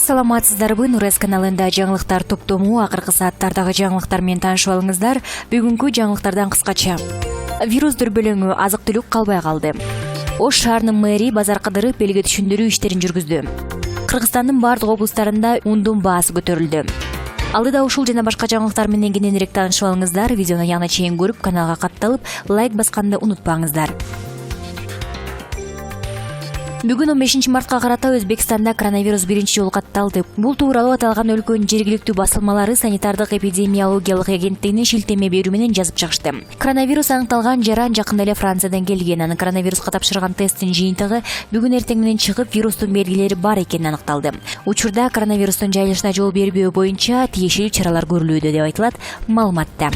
Саламатсыздарбы, Нурес каналында жаңылыктар топтому, акыркы сааттардагы жаңылыктар менен таанышып алыңыздар. Бүгүнкү жаңылыктардан кыскача. Вирус дүрбөлөңү азык-түлүк калбай калды. Ош шаарынын мэри базар кыдырып элге түшүндүрүү иштерин жүргүздү. Кыргызстандын бардык облустарында ундун баасы көтөрүлдү. Алдыда ушул жана башка жаңылыктар менен кененирээк таанышып алыңыздар. Видеону ягына чейин көрүп, каналга катталып, лайк басканды унутпаңыздар. Бүгүн 15 мартка карата Өзбекстанда коронавирус биринчи жолу катталды. Бул тууралуу аталган өлкөнүн жергиликтүү басылмалары санитардык эпидемиологиялык агенттигинин шилтеме берүү менен жазып чыгышты. Коронавирус аныкталган жаран жакында эле Франциядан келген. Анын коронавируска тапшырган тесттин жыйынтыгы бүгүн эртең менен чыгып, вирустун белгилери бар экени аныкталды. Учурда коронавирустун жайылышына жол бербөө боюнча тиешелүү чаралар көрүлүүдө деп айтылат маалыматта.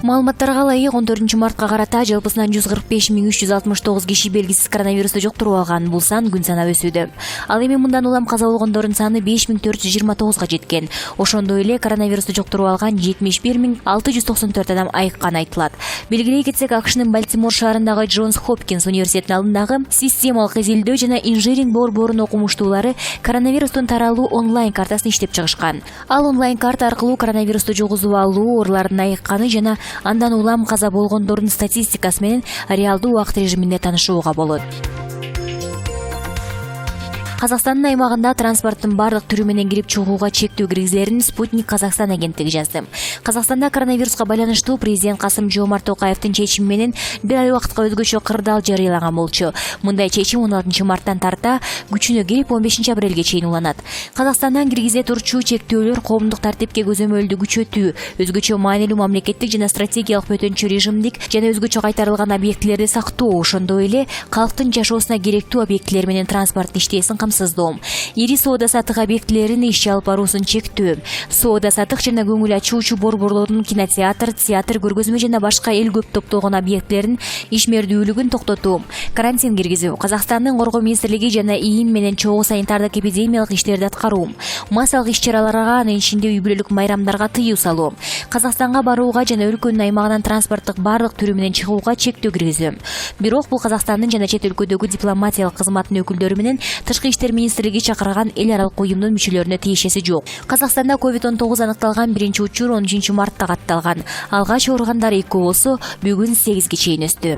Маалыматтарга ылайык 14 мартка карата жалпысынан 145.369 киши белгисиз коронавирусту жоктуруп алган. Бул сан күн санап өсүүдө. Ал эми мындан улам каза болгондордун саны 5429га жеткен. Ошондой эле коронавирусту жоктуруп алган 71.694 адам айыкканы айтылат. Белгилей кетсек, АКШнын Балтимор шаарындагы Джонс Хопкинс университетинин алдындагы системалык изилдөө жана инжиринг борборунун окумуштуулары коронавирустун таралуу онлайн картасын иштеп чыгышкан. Ал онлайн карта аркылуу коронавирусту жугузуп алуу, оорулардын айыкканы жана андан улам каза болгондордун статистикасы менен реалдуу убакыт режиминде таанышууга болот. Казакстандын аймагында транспорттун бардык түрү менен кирип чыгууга чектөө киргизилерин Спутник Казакстан агенттиги жазды. Казакстанда коронавируска байланыштуу президент Касым-Жомарт Токаевдин чечими менен бир ай убакытка өзгөчө кырдаал жарыялаган болчу. Мындай чечим 16 марттан тарта күчүнө кирип 15 апрелге чейин уланат. Казакстандан киргизе турчу чектөөлөр коомдук тартипке көзөмөлдү күчөтүү, өзгөчө маанилүү мамлекеттик жана стратегиялык бөтөнчө режимдик жана өзгөчө кайтарылган объектилерди сактоо, ошондой эле калктын жашоосуна керектүү объектилер менен транспорттун иштесин ири соода-саттык объектилерин ишке алып баруусун чектөө, соода-саттык жана көңүл ачуучу борборлордун кинотеатр, театр, көргөзмө жана башка эл көп топтогон объектилерин ишмердүүлүгүн токтотуу, карантин киргизүү, Казакстандын Коргоо министрлиги жана ИИМ менен чогуу санитардык эпидемиялык иштерди аткаруу, массалык иш-чараларга, анын ичинде үй бүлөлүк майрамдарга тыюу салуу, Казакстанга барууга жана өлкөнүн аймагынан транспорттук бардык түрү менен чыгууга чектөө киргизүү. Бирок бул Казакстандын жана чет өлкөдөгү дипломатиялык кызматтын өкүлдөрү менен Тышкы иштер министрлиги чакырган эл аралык уюмдун мүчөлөрүнө тиешеси жок. Казакстанда COVID-19 аныкталган биринчи учур 10 мартта катталган. Алгач ооругандар 2 болсо, бүгүн 8ге чейин өстү.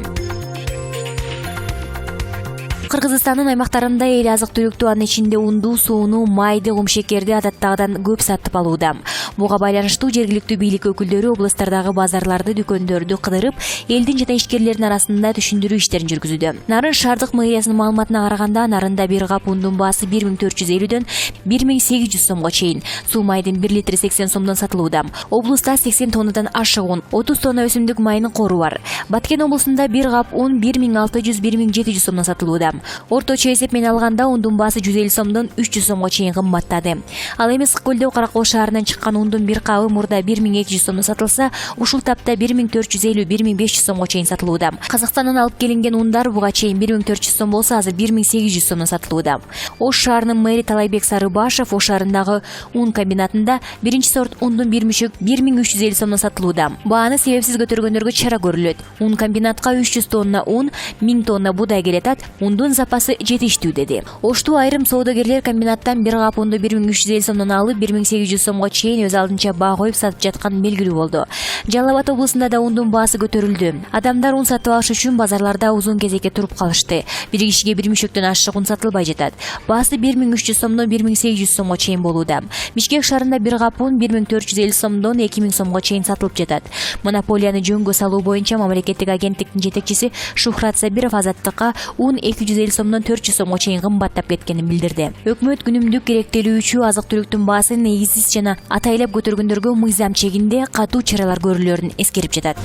Кыргызстандын аймактарында эл азык-түлүктү, анын ичинде унду, сууну, майды, кумшекерди адаттагыдан көп сатып алууда. Буга байланыштуу жергиликтүү бийлик өкүлдөрү областтардагы базарларды, дүкөндөрдү кыдырып, элдин жана ишкерлердин арасында түшүндүрүү иштерин жүргүзүүдө. Нарын шаардык мэриясынын маалыматына караганда, Нарында 1 кап ундун баасы 1450дөн 1800 сомго чейин, суу майдын 1 литри 80 сомдон сатылууда. Облуста 80 тоннадан ашык ун, 30 тонна өсүмдүк майынын кору бар. Баткен облусунда 1 кап ун 1600-1700 сомдон сатылууда. Орточо эсеп менен алганда ундун баасы 150 сомдон 300 сомго чейин кымбаттады. Ал эми Ысык көлдө Каракол шаарынан чыккан ундун 1 кабы мурда 1200 сомдон сатылса, ушул тапта 1450-1500 сомго чейин сатылууда. Казакстандан алып келинген ундар буга чейин 1400 сом болсо, азыр 1800 сомдон сатылууда. Ош шаарынын мэри Талайбек Сарыбашев Ош шаарындагы ун комбинатында биринчи сорт ундун бир мүшөк 1350 сомдон сатылууда. Бааны себепсиз көтөргөндөргө чара көрүлөт. Ун комбинатка 300 тонна ун, 1000 тонна будай келет, ундун запасы жетиштүү деди. Оштуу айрым соодагерлер комбинаттан 1 кап унду 1350 сомдон алып 1800 сомго чейин өз алдынча баа коюп сатып жатканы белгилүү болду. Жалал Абад облусунда да ундун баасы көтөрүлдү. Адамдар ун сатып алыш үчүн базарларда узун кезекке туруп калышты. Бир кишиге бир мүшөктөн ашык ун сатылбай жатат. Баасы 1300 сомдон 1800 сомго чейин болууда. Бишкек шаарында 1 кап ун 1450 сомдон 2000 сомго чейин сатылып жатат. Монополияны жөнгө салуу боюнча мамлекеттик агенттиктин жетекчиси Шухрат Сабиров Азаттыкка ун 250 сомдон 400 сомго чейин кымбаттап кеткенин билдирди. Өкмөт күнүмдүк керектелүүчү азык-түлүктүн баасын негизсиз жана атайлап көтөргөндөргө мыйзам чегинде катуу чаралар көрүлөрүн эскерип жатат.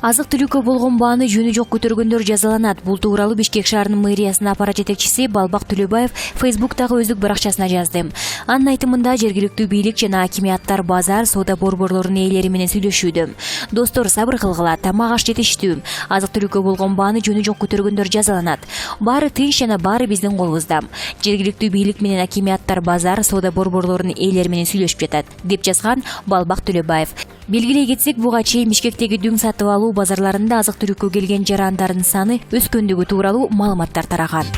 Азык-түлүккө болгон бааны жөнү жок көтөргөндөр жазаланат. Бул тууралуу Бишкек шаарынын мэриясынын аппарат жетекчиси Балбак Төлөбаев Фейсбуктагы өздүк баракчасына жазды. Анын айтымында жергиликтүү бийлик жана акимияттар базар, соода борборлорунун ээлери менен сүйлөшүүдө. Достор, сабыр кылгыла, тамак аш жетиштүү. Азык-түлүккө болгон бааны жөнү жок көтөргөндөр жазаланат. Баары тынч жана баары биздин колубузда. Жергиликтүү бийлик менен акимияттар базар, соода борборлорунун ээлери менен сүйлөшүп жатат, деп жазган Балбак Төлөбаев. Белгилей кетсек, буга чейин Бишкектеги дүң сатып алуу базарларында азык-түлүккө келген жарандардын саны өскөндүгү тууралуу маалыматтар тараган.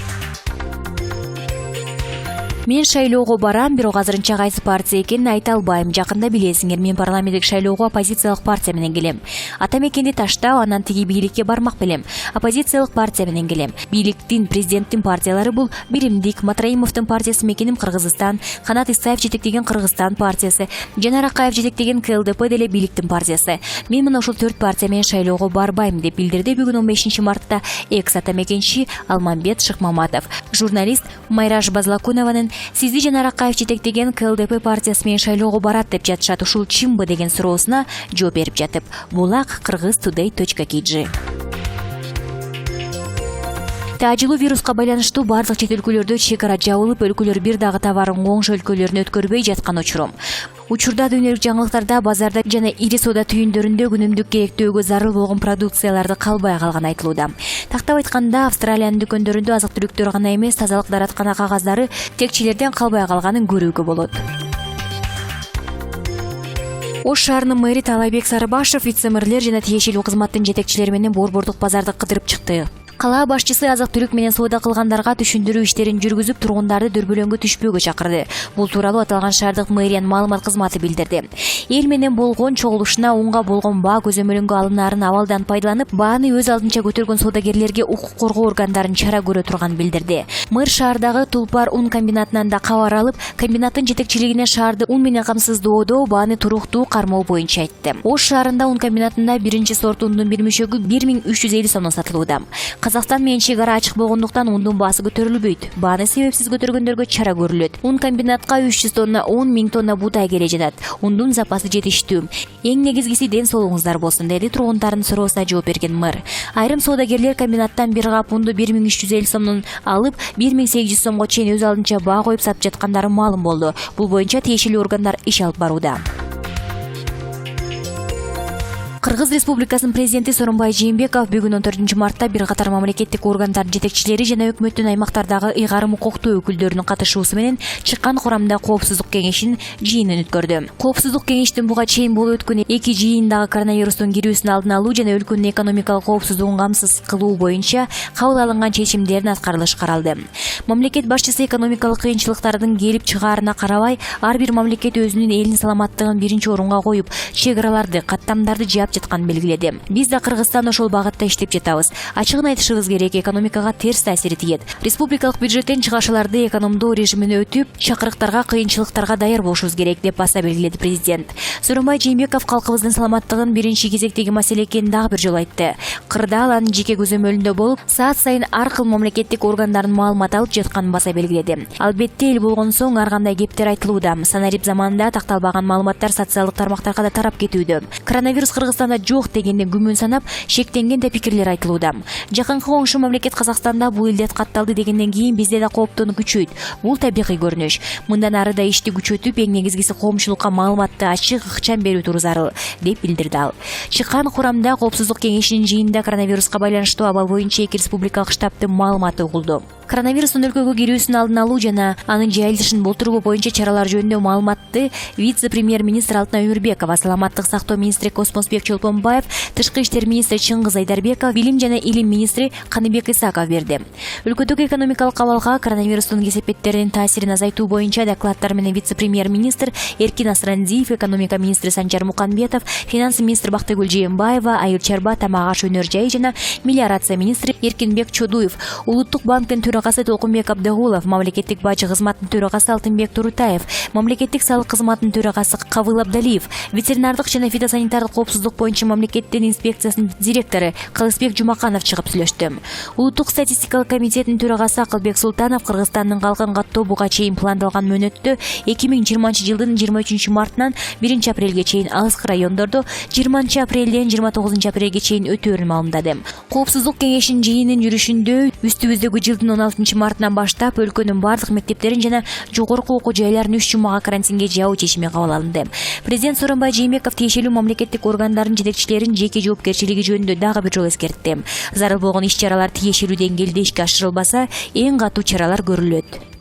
Мен шайлоого барам, бирок азырынча кайсы партия экенин айта албайм. Жакында билесиңер, мен парламенттик шайлоого оппозициялык партия менен келем. Ата мекенди таштап, анан тиги бийликке бармак белем. Оппозициялык партия менен келем. Бийликтин, президенттин партиялары бул Биримдик, Матраимовдун партиясы мекеним Кыргызстан, Канат Исаев жетектеген Кыргызстан партиясы, Жанар Акаев жетектеген КЛДП деле бийликтин партиясы. Мен мына ушул 4 партия менен шайлоого барбайм деп билдирди бүгүн 15 мартта экс ата мекенчи Алмамбет Шыкмаматов. Журналист Майраш Базлакунованын сизди Жанар Акаев жетектеген КЛДП партиясы менен шайлоого барат деп жатышат, ушул чынбы деген суроосуна жооп берип жатып. Булак kyrgyztoday.kg. Таажылуу вируска байланыштуу бардык чет өлкөлөрдө чек ара жабылып, өлкөлөр бир дагы товарын коңшу өлкөлөрүнө өткөрбөй жаткан учурум. Учурда дүйнөлүк жаңылыктарда, базарда жана ири соода түйүндөрүндө күнүмдүк керектөөгө зарыл болгон продукцияларды калбай калганы айтылууда. Тактап айтканда, Австралиянын дүкөндөрүндө азык-түлүктөр гана эмес, тазалык дараткана кагаздары текчелерден калбай калганын көрүүгө болот. Ош шаарынын мэри Талайбек Сарыбашев вице-мэрлер жана тиешелүү кызматтын жетекчилери менен борбордук базарды кыдырып чыкты. Кала башчысы азык-түлүк менен соода кылгандарга түшүндүрүү иштерин жүргүзүп, тургундарды дүрбөлөңгө түшпөөгө чакырды. Бул тууралуу аталган шаардык мэриянын маалымат кызматы билдирди. Эл менен болгон чогулушуна унга болгон баа көзөмөлүнгө алынаарын абалдан пайдаланып, бааны өз алдынча көтөргөн соодагерлерге укук коргоо органдарын чара көрө турганын билдирди. Мэр шаардагы Тулпар ун комбинатынан да кабар алып, комбинаттын жетекчилигине шаарды ун менен камсыздоодо бааны туруктуу кармоо боюнча айтты. Ош шаарында ун комбинатында биринчи сорт ундун бир мөшөгү 1350 сомдон сатылууда. Казакстан менен чек ара ачык болгондуктан ундун баасы көтөрүлбөйт. Бааны себепсиз көтөргөндөргө чара көрүлөт. Ун комбинатка 300 тонна ун, 1000 тонна буудай келе жатат. Ундун запасы жетиштүү. Эң негизгиси ден соолугуңуздар болсун, деди тургундардын суроосуна жооп берген мэр. Айрым соодагерлер комбинаттан бир кап унду 1350 сомдон алып, 1800 сомго чейин өз алдынча баа коюп сатып жаткандары маалым болду. Бул боюнча тиешелүү органдар иш алып барууда. Кыргыз Республикасынын президенти Сооронбай Жээнбеков бүгүн 14 мартта бир катар мамлекеттик органдардын жетекчилери жана өкмөттүн аймактардагы ыйгарым укуктуу өкүлдөрүнүн катышуусу менен чыккан курамда Коопсуздук кеңешинин жыйынын өткөрдү. Коопсуздук кеңештин буга чейин болуп өткөн 2 жыйындагы коронавирустун кирүүсүн алдын алуу жана өлкөнүн экономикалык коопсуздугун камсыз кылуу боюнча кабыл алынган чечимдердин аткарылышы каралды. Мамлекет башчысы экономикалык кыйынчылыктардын келип чыгаарына карабай, ар бир мамлекет өзүнүн элинин саламаттыгын биринчи орунга коюп, чек араларды, каттамдарды жаап жатканын белгиледи. Биз да Кыргызстан ошол багытта иштеп жатабыз. Ачыгын айтышыбыз керек, экономикага терс таасири тиет. Республикалык бюджеттен чыгашаларды экономдоо режимине өтүп, чакырыктарга, кыйынчылыктарга даяр болушубуз керек деп баса белгиледи президент. Сооронбай Жээнбеков калкыбыздын саламаттыгын биринчи кезектеги маселе экенин дагы бир жолу айтты. Кырда анын жеке көзөмөлүндө болуп, саат сайын ар кыл мамлекеттик органдардын маалымат алып жатканын баса белгиледи. Албетте эл болгон соң ар кандай кептер айтылууда. Санарип заманында такталбаган маалыматтар социалдык тармактарга да тарап кетүүдө. Коронавирус Кыргызстанда жок дегенде күмөн санап, шектенген да пикирлер айтылууда. Жакынкы коңшу мамлекет Казакстанда бул илдет катталды дегенден кийин бизде да кооптонуу күчөйт. Бул табигый көрүнүш. Мындан ары да ишти күчөтүп, эң негизгиси коомчулукка маалыматты ачык, ыкчам берүү туру зарыл, деп билдирди ал. Чыккан курамда Коопсуздук кеңешинин жыйынында коронавируска байланыштуу абал боюнча 2 республикалык штабтын маалыматы угулду. Коронавирустун өлкөгө кирүүсүн алдын алуу жана анын жайылышын болтуруу боюнча чаралар жөнүндө маалыматты вице-премьер-министр Алтынай Өмүрбекова, саламаттык сактоо министри Космосбек Чолпонбаев, тышкы иштер министри Чыңгыз Айдарбеков, билим жана илим министри Каныбек Исаков берди. Өлкөдөгү экономикалык абалга коронавирустун кесепеттеринин таасирин азайтуу боюнча докладтар менен вице-премьер-министр Эркин Асрандиев, экономика министри Санжар Муканбетов, финанс министри Бактыгүл Жээнбаева, айыл чарба, тамак аш өнөр жайы жана мелиорация министри Эркинбек Чодуев, Улуттук банктын төрагасы Толкунбек Абдыгулов, мамлекеттик бажы кызматынын төрагасы Алтынбек Турутаев, мамлекеттик салык кызматынын төрагасы Кабыл Абдалиев, ветеринардык жана фитосанитардык коопсуздук боюнча мамлекеттин инспекциясынын директору Кылысбек Жумаканов чыгып сүйлөштү. Улуттук статистикалык комитетинин төрагасы Акылбек Султанов Кыргызстандын калкын каттоо буга чейин пландалган мөөнөттө 2020 жылдын 23 мартынан 1 апрелге чейин алыскы райондордо, 20 апрелден 29 апрелге чейин өтөөрүн маалымдады. Коопсуздук кеңешинин жыйынын жүрүшүндө үстүбүздөгү жылдын 16 мартынан баштап өлкөнүн бардык мектептерин жана жогорку окуу жайларын 3 жумага карантинге жабуу чечими кабыл алынды. Президент Сооронбай Жээнбеков тиешелүү мамлекеттик органдардын жетекчилерин жеке жоопкерчилиги жөнүндө дагы бир жолу эскертти. Зарыл болгон иш-чаралар тиешелүү деңгээлде ишке ашырылбаса, эң катуу чаралар көрүлөт.